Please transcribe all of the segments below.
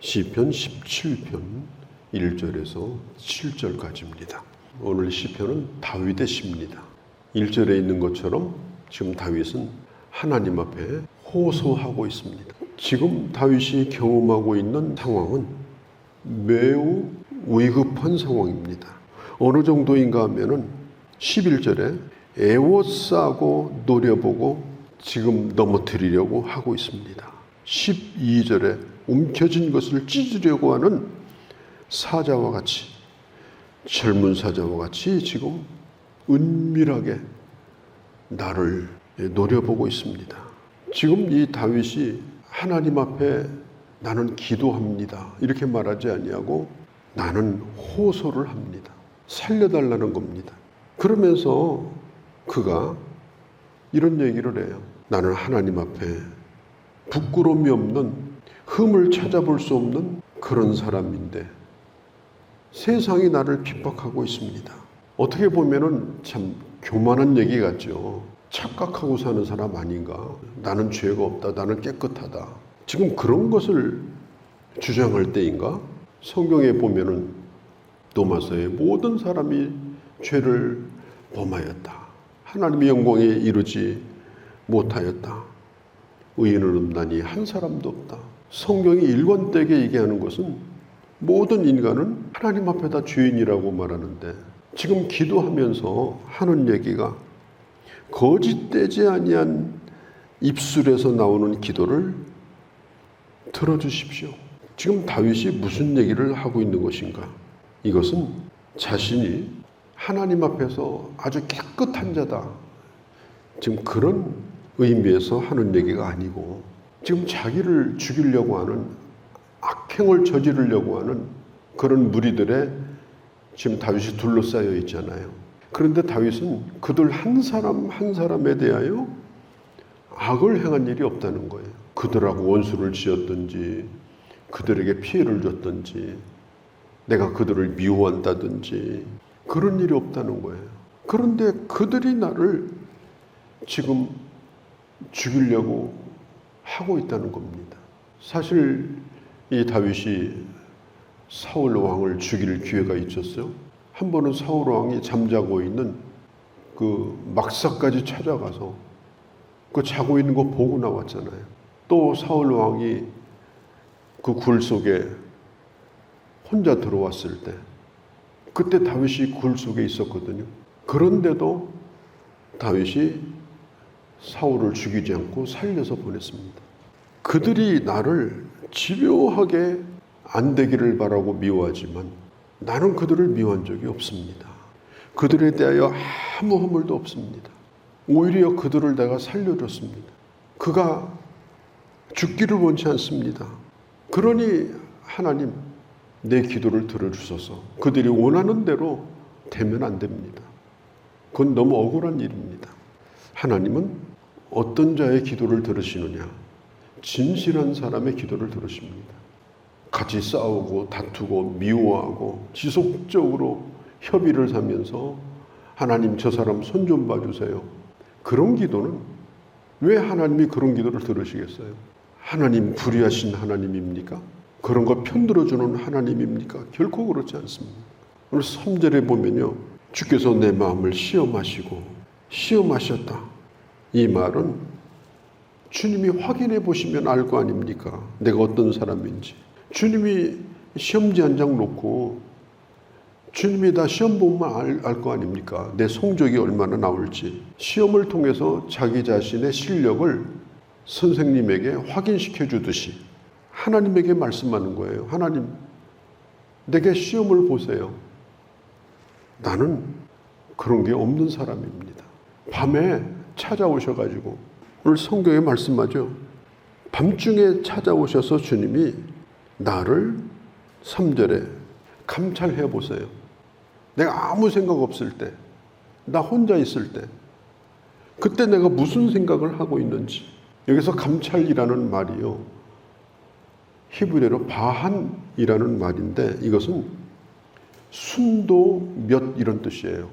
시편 17편 1절에서 7절까지입니다. 오늘 시편은 다윗의 시입니다. 1절에 있는 것처럼 지금 다윗은 하나님 앞에 호소하고 있습니다. 지금 다윗이 경험하고 있는 상황은 매우 위급한 상황입니다. 어느 정도인가 하면은 11절에 애워싸고 노려보고 지금 넘어뜨리려고 하고 있습니다. 12절에 움켜진 것을 찢으려고 하는 사자와 같이, 젊은 사자와 같이 지금 은밀하게 나를 노려보고 있습니다. 지금 이 다윗이 하나님 앞에 나는 기도합니다 이렇게 말하지 아니하고 나는 호소를 합니다. 살려달라는 겁니다. 그러면서 그가 이런 얘기를 해요. 나는 하나님 앞에 부끄러움이 없는, 흠을 찾아볼 수 없는 그런 사람인데 세상이 나를 핍박하고 있습니다. 어떻게 보면은 참 교만한 얘기 같죠. 착각하고 사는 사람 아닌가? 나는 죄가 없다, 나는 깨끗하다. 지금 그런 것을 주장할 때인가? 성경에 보면은 도마서에 모든 사람이 죄를 범하였다, 하나님의 영광에 이르지 못하였다, 의인은 없나니 한 사람도 없다. 성경이 일관되게 얘기하는 것은 모든 인간은 하나님 앞에 다 죄인이라고 말하는데 지금 기도하면서 하는 얘기가 거짓되지 아니한 입술에서 나오는 기도를 들어주십시오. 지금 다윗이 무슨 얘기를 하고 있는 것인가? 이것은 자신이 하나님 앞에서 아주 깨끗한 자다, 지금 그런 의미에서 하는 얘기가 아니고 지금 자기를 죽이려고 하는, 악행을 저지르려고 하는 그런 무리들의 지금 다윗이 둘러싸여 있잖아요. 그런데 다윗은 그들 한 사람 한 사람에 대하여 악을 행한 일이 없다는 거예요. 그들하고 원수를 지었든지 그들에게 피해를 줬든지 내가 그들을 미워한다든지 그런 일이 없다는 거예요. 그런데 그들이 나를 지금 죽이려고 하고 있다는 겁니다. 사실 이 다윗이 사울 왕을 죽일 기회가 있었어요. 한 번은 사울 왕이 잠자고 있는 그 막사까지 찾아가서 그 자고 있는 거 보고 나왔잖아요. 또 사울 왕이 그 굴 속에 혼자 들어왔을 때 그때 다윗이 굴 속에 있었거든요. 그런데도 다윗이 사울을 죽이지 않고 살려서 보냈습니다. 그들이 나를 집요하게 안 되기를 바라고 미워하지만 나는 그들을 미워한 적이 없습니다. 그들에 대하여 아무 허물도 없습니다. 오히려 그들을 내가 살려줬습니다. 그가 죽기를 원치 않습니다. 그러니 하나님, 내 기도를 들어주소서. 그들이 원하는 대로 되면 안 됩니다. 그건 너무 억울한 일입니다. 하나님은 어떤 자의 기도를 들으시느냐? 진실한 사람의 기도를 들으십니다. 같이 싸우고 다투고 미워하고 지속적으로 협의를 하면서 하나님 저 사람 손 좀 봐주세요. 그런 기도는 왜 하나님이 그런 기도를 들으시겠어요? 하나님 불의하신 하나님입니까? 그런 거 편들어주는 하나님입니까? 결코 그렇지 않습니다. 오늘 3절에 보면요, 주께서 내 마음을 시험하시고 시험하셨다. 이 말은 주님이 확인해 보시면 알 거 아닙니까? 내가 어떤 사람인지. 주님이 시험지 한 장 놓고 주님이 다 시험 보면 알 거 아닙니까? 내 성적이 얼마나 나올지. 시험을 통해서 자기 자신의 실력을 선생님에게 확인시켜 주듯이 하나님에게 말씀하는 거예요. 하나님, 내게 시험을 보세요. 나는 그런 게 없는 사람입니다. 밤에 찾아오셔가지고, 오늘 성경에 말씀하죠. 밤중에 찾아오셔서 주님이 나를 3절에 감찰해 보세요. 내가 아무 생각 없을 때, 나 혼자 있을 때, 그때 내가 무슨 생각을 하고 있는지. 여기서 감찰이라는 말이요, 히브리어로 바한이라는 말인데 이것은 순도 몇 이런 뜻이에요.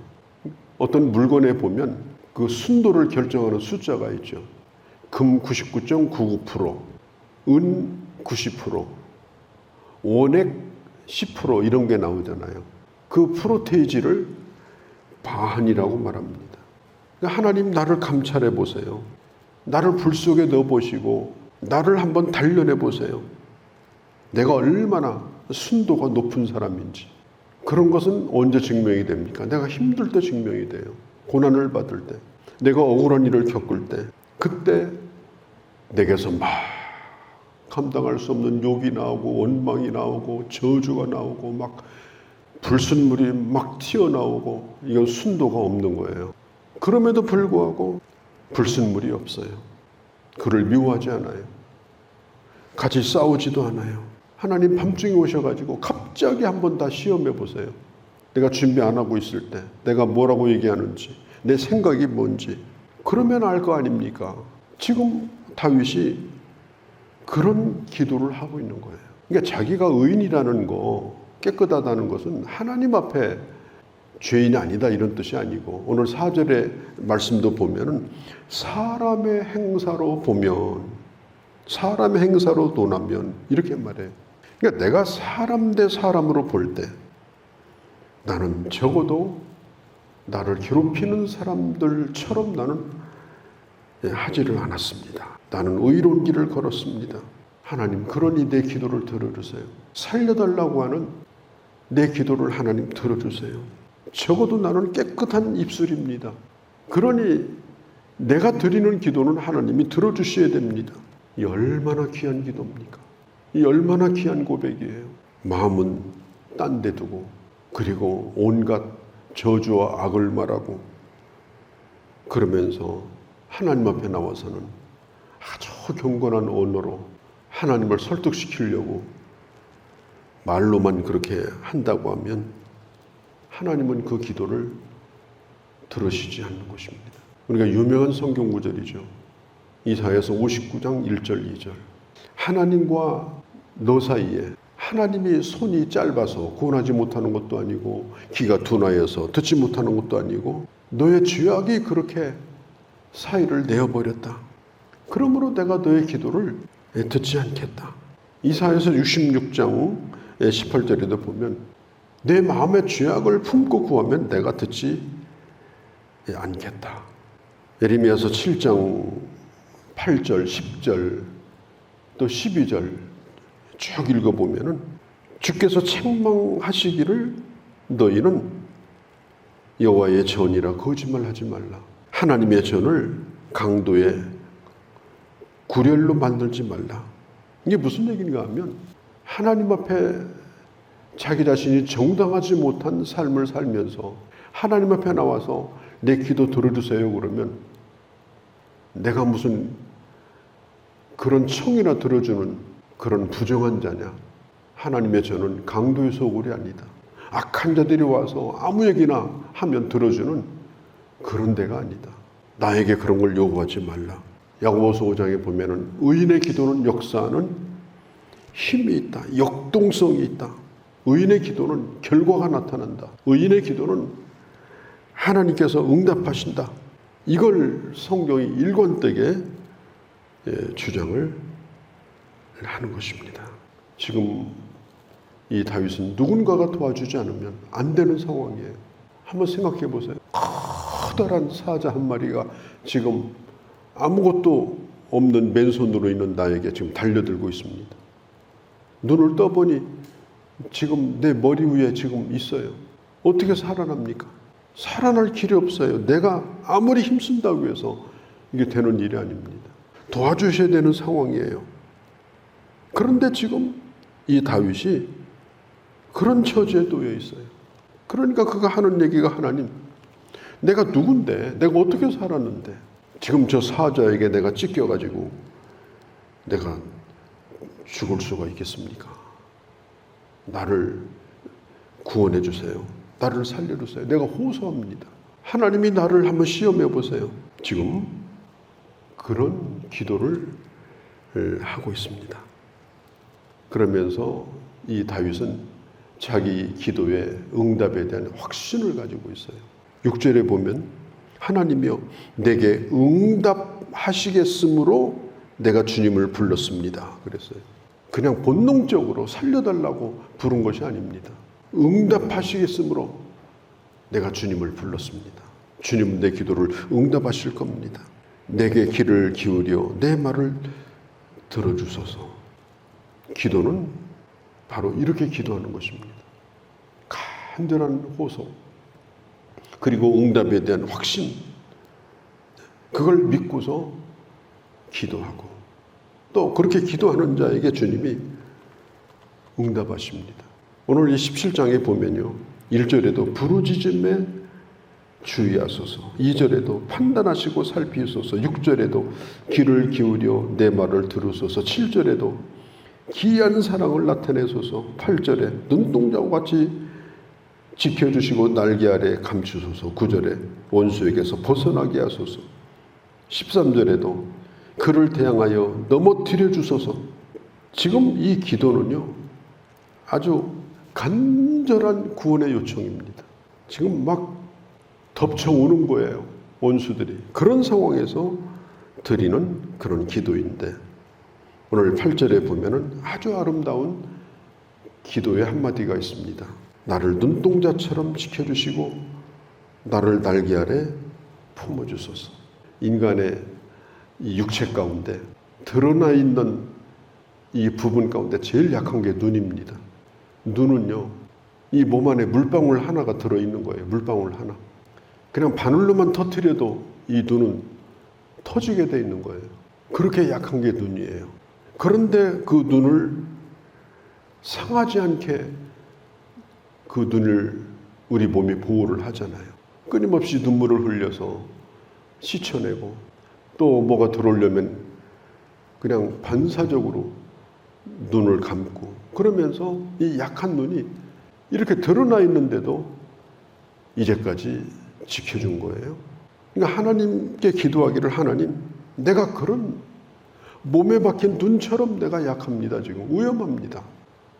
어떤 물건에 보면 그 순도를 결정하는 숫자가 있죠. 금 99.99%, 은 90%, 원액 10% 이런 게 나오잖아요. 그 프로테이지를 반이라고 말합니다. 하나님 나를 감찰해 보세요. 나를 불 속에 넣어 보시고 나를 한번 단련해 보세요. 내가 얼마나 순도가 높은 사람인지. 그런 것은 언제 증명이 됩니까? 내가 힘들 때 증명이 돼요. 고난을 받을 때, 내가 억울한 일을 겪을 때, 그때 내게서 막 감당할 수 없는 욕이 나오고 원망이 나오고 저주가 나오고 막 불순물이 막 튀어나오고, 이건 순도가 없는 거예요. 그럼에도 불구하고 불순물이 없어요. 그를 미워하지 않아요. 같이 싸우지도 않아요. 하나님 밤중에 오셔가지고 갑자기 한번 다 시험해 보세요. 내가 준비 안 하고 있을 때 내가 뭐라고 얘기하는지, 내 생각이 뭔지. 그러면 알 거 아닙니까? 지금 다윗이 그런 기도를 하고 있는 거예요. 그러니까 자기가 의인이라는 거, 깨끗하다는 것은 하나님 앞에 죄인이 아니다 이런 뜻이 아니고, 오늘 4절의 말씀도 보면은 사람의 행사로 보면, 사람의 행사로 논하면 이렇게 말해요. 그러니까 내가 사람 대 사람으로 볼 때 나는 적어도 나를 괴롭히는 사람들처럼 나는 하지를 않았습니다. 나는 의로운 길을 걸었습니다. 하나님, 그러니 내 기도를 들어주세요. 살려달라고 하는 내 기도를 하나님 들어주세요. 적어도 나는 깨끗한 입술입니다. 그러니 내가 드리는 기도는 하나님이 들어주셔야 됩니다. 이 얼마나 귀한 기도입니까? 이 얼마나 귀한 고백이에요. 마음은 딴 데 두고, 그리고 온갖 저주와 악을 말하고, 그러면서 하나님 앞에 나와서는 아주 경건한 언어로 하나님을 설득시키려고 말로만 그렇게 한다고 하면 하나님은 그 기도를 들으시지 않는 것입니다. 우리가 유명한 성경 구절이죠. 이사야서 59장 1절 2절. 하나님과 너 사이에, 하나님이 손이 짧아서 구원하지 못하는 것도 아니고, 귀가 둔하여서 듣지 못하는 것도 아니고, 너의 죄악이 그렇게 사이를 내어버렸다. 그러므로 내가 너의 기도를 듣지 않겠다. 이사야서 66장 18절에도 보면 내 마음의 죄악을 품고 구하면 내가 듣지 않겠다. 예레미야서 7장 8절, 10절, 또 12절 쭉 읽어보면은 주께서 책망하시기를 너희는 여호와의 전이라 거짓말하지 말라. 하나님의 전을 강도의 구렬로 만들지 말라. 이게 무슨 얘기인가 하면 하나님 앞에 자기 자신이 정당하지 못한 삶을 살면서 하나님 앞에 나와서 내 기도 들어주세요 그러면 내가 무슨 그런 청이나 들어주는 그런 부정한 자냐? 하나님의 전은 강도의 소굴이 아니다. 악한 자들이 와서 아무 얘기나 하면 들어주는 그런 데가 아니다. 나에게 그런 걸 요구하지 말라. 야고보서 5장에 보면은 의인의 기도는 역사하는 힘이 있다. 역동성이 있다. 의인의 기도는 결과가 나타난다. 의인의 기도는 하나님께서 응답하신다. 이걸 성경이 일관되게 주장을 하는 것입니다. 지금 이 다윗은 누군가가 도와주지 않으면 안 되는 상황이에요. 한번 생각해 보세요. 커다란 사자 한 마리가 지금 아무것도 없는 맨손으로 있는 나에게 지금 달려들고 있습니다. 눈을 떠보니 지금 내 머리 위에 지금 있어요. 어떻게 살아납니까? 살아날 길이 없어요. 내가 아무리 힘쓴다고 해서 이게 되는 일이 아닙니다. 도와주셔야 되는 상황이에요. 그런데 지금 이 다윗이 그런 처지에 놓여 있어요. 그러니까 그가 하는 얘기가 하나님, 내가 누군데, 내가 어떻게 살았는데 지금 저 사자에게 내가 찢겨가지고 내가 죽을 수가 있겠습니까? 나를 구원해 주세요. 나를 살려주세요. 내가 호소합니다. 하나님이 나를 한번 시험해 보세요. 지금 그런 기도를 하고 있습니다. 그러면서 이 다윗은 자기 기도의 응답에 대한 확신을 가지고 있어요. 6절에 보면 하나님이여 내게 응답하시겠으므로 내가 주님을 불렀습니다. 그랬어요. 그냥 본능적으로 살려달라고 부른 것이 아닙니다. 응답하시겠으므로 내가 주님을 불렀습니다. 주님은 내 기도를 응답하실 겁니다. 내게 귀를 기울여 내 말을 들어주소서. 기도는 바로 이렇게 기도하는 것입니다. 간절한 호소, 그리고 응답에 대한 확신, 그걸 믿고서 기도하고 또 그렇게 기도하는 자에게 주님이 응답하십니다. 오늘 이 17장에 보면요, 1절에도 부르짖음에 주의하소서, 2절에도 판단하시고 살피소서, 6절에도 귀를 기울여 내 말을 들으소서, 7절에도 기이한 사랑을 나타내소서, 8절에 눈동자와 같이 지켜주시고 날개 아래 감추소서, 9절에 원수에게서 벗어나게 하소서, 13절에도 그를 대항하여 넘어뜨려 주소서. 지금 이 기도는요, 아주 간절한 구원의 요청입니다. 지금 막 덮쳐오는 거예요, 원수들이. 그런 상황에서 드리는 그런 기도인데, 오늘 8절에 보면은 아주 아름다운 기도의 한마디가 있습니다. 나를 눈동자처럼 지켜주시고 나를 날개 아래 품어주소서. 인간의 이 육체 가운데 드러나 있는 이 부분 가운데 제일 약한 게 눈입니다. 눈은요, 이 몸 안에 물방울 하나가 들어있는 거예요. 물방울 하나. 그냥 바늘로만 터뜨려도 이 눈은 터지게 돼 있는 거예요. 그렇게 약한 게 눈이에요. 그런데 그 눈을 상하지 않게 그 눈을 우리 몸이 보호를 하잖아요. 끊임없이 눈물을 흘려서 씻어내고, 또 뭐가 들어오려면 그냥 반사적으로 눈을 감고, 그러면서 이 약한 눈이 이렇게 드러나 있는데도 이제까지 지켜준 거예요. 그러니까 하나님께 기도하기를, 하나님, 내가 그런 몸에 박힌 눈처럼 내가 약합니다. 지금 위험합니다.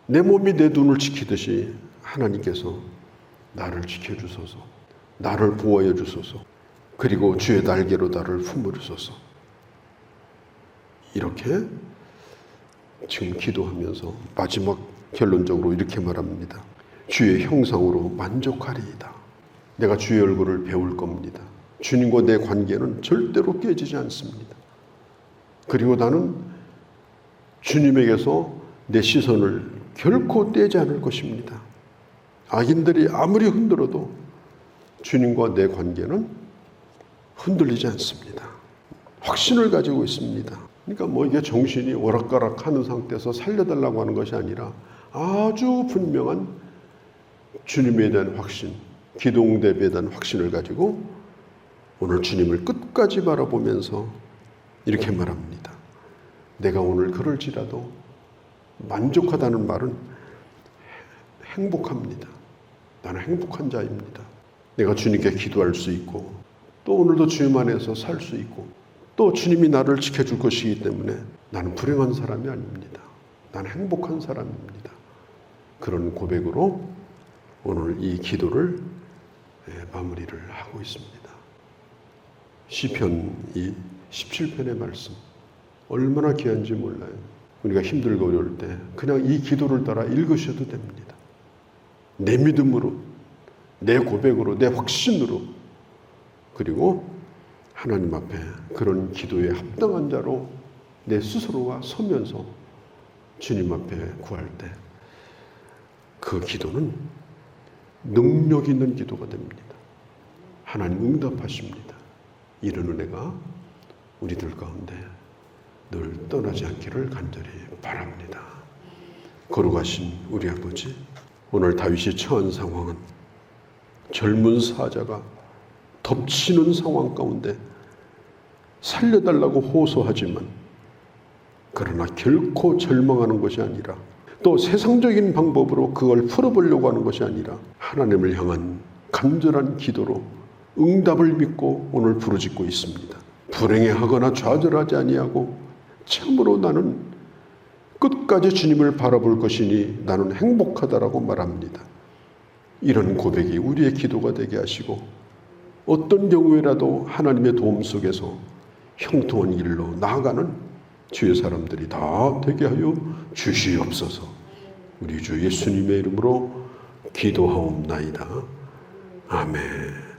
내 몸이 내 눈을 지키듯이 하나님께서 나를 지켜주소서, 나를 보호해 주소서, 그리고 주의 날개로 나를 품어주소서. 이렇게 지금 기도하면서 마지막 결론적으로 이렇게 말합니다. 주의 형상으로 만족하리이다. 내가 주의 얼굴을 배울 겁니다. 주님과 내 관계는 절대로 깨지지 않습니다. 그리고 나는 주님에게서 내 시선을 결코 떼지 않을 것입니다. 악인들이 아무리 흔들어도 주님과 내 관계는 흔들리지 않습니다. 확신을 가지고 있습니다. 그러니까 뭐 이게 정신이 오락가락하는 상태에서 살려달라고 하는 것이 아니라 아주 분명한 주님에 대한 확신, 기도응답에 대한 확신을 가지고 오늘 주님을 끝까지 바라보면서 이렇게 말합니다. 내가 오늘 그럴지라도 만족하다는 말은 행복합니다. 나는 행복한 자입니다. 내가 주님께 기도할 수 있고, 또 오늘도 주님 안에서 살 수 있고, 또 주님이 나를 지켜줄 것이기 때문에 나는 불행한 사람이 아닙니다. 나는 행복한 사람입니다. 그런 고백으로 오늘 이 기도를 마무리를 하고 있습니다. 시편 이 17편의 말씀 얼마나 귀한지 몰라요. 우리가 힘들고 어려울 때 그냥 이 기도를 따라 읽으셔도 됩니다. 내 믿음으로, 내 고백으로, 내 확신으로, 그리고 하나님 앞에 그런 기도에 합당한 자로 내 스스로가 서면서 주님 앞에 구할 때 그 기도는 능력 있는 기도가 됩니다. 하나님 응답하십니다. 이런 은혜가 우리들 가운데 늘 떠나지 않기를 간절히 바랍니다. 거룩하신 우리 아버지, 오늘 다윗이 처한 상황은 젊은 사자가 덮치는 상황 가운데 살려달라고 호소하지만, 그러나 결코 절망하는 것이 아니라, 또 세상적인 방법으로 그걸 풀어보려고 하는 것이 아니라 하나님을 향한 간절한 기도로 응답을 믿고 오늘 부르짖고 있습니다. 불행해하거나 좌절하지 아니하고 참으로 나는 끝까지 주님을 바라볼 것이니 나는 행복하다라고 말합니다. 이런 고백이 우리의 기도가 되게 하시고, 어떤 경우에라도 하나님의 도움 속에서 형통한 길로 나아가는 주의 사람들이 다 되게 하여 주시옵소서. 우리 주 예수님의 이름으로 기도하옵나이다. 아멘.